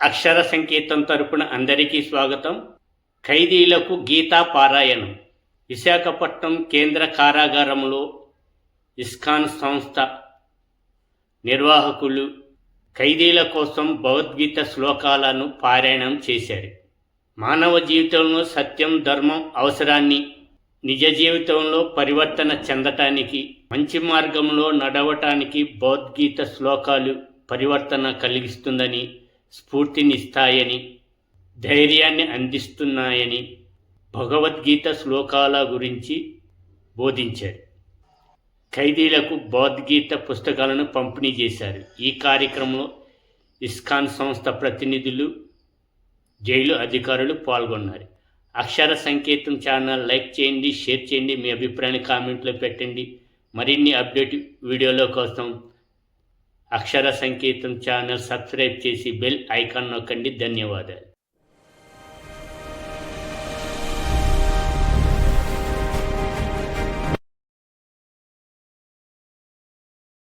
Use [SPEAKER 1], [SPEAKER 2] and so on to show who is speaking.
[SPEAKER 1] అక్షర సంకేతం తరపున అందరికీ స్వాగతం. ఖైదీలకు గీతా పారాయణం. విశాఖపట్నం కేంద్ర కారాగారంలో ఇస్కాన్ సంస్థ నిర్వాహకులు ఖైదీల కోసం భగవద్గీత శ్లోకాలను పారాయణం చేశారు. మానవ జీవితంలో సత్యం, ధర్మం అవసరాన్ని, నిజ జీవితంలో పరివర్తన చెందటానికి, మంచి మార్గంలో నడవటానికి భగవద్గీత శ్లోకాలు పరివర్తన కలిగిస్తుందని, స్ఫూర్తినిస్తాయని, ధైర్యాన్ని అందిస్తున్నాయని భగవద్గీత శ్లోకాల గురించి బోధించారు. ఖైదీలకు భగవద్గీత పుస్తకాలను పంపిణీ చేశారు. ఈ కార్యక్రమంలో ఇస్కాన్ సంస్థ ప్రతినిధులు, జైలు అధికారులు పాల్గొన్నారు. అక్షర సంకేతం ఛానల్ లైక్ చేయండి, షేర్ చేయండి, మీ అభిప్రాయాన్ని కామెంట్లో పెట్టండి. మరిన్ని అప్డేట్ వీడియోల కోసం అక్షర సంకేతం ఛానల్ సబ్స్క్రైబ్ చేసి బెల్ ఐకాన్ నొక్కండి. ధన్యవాదాలు.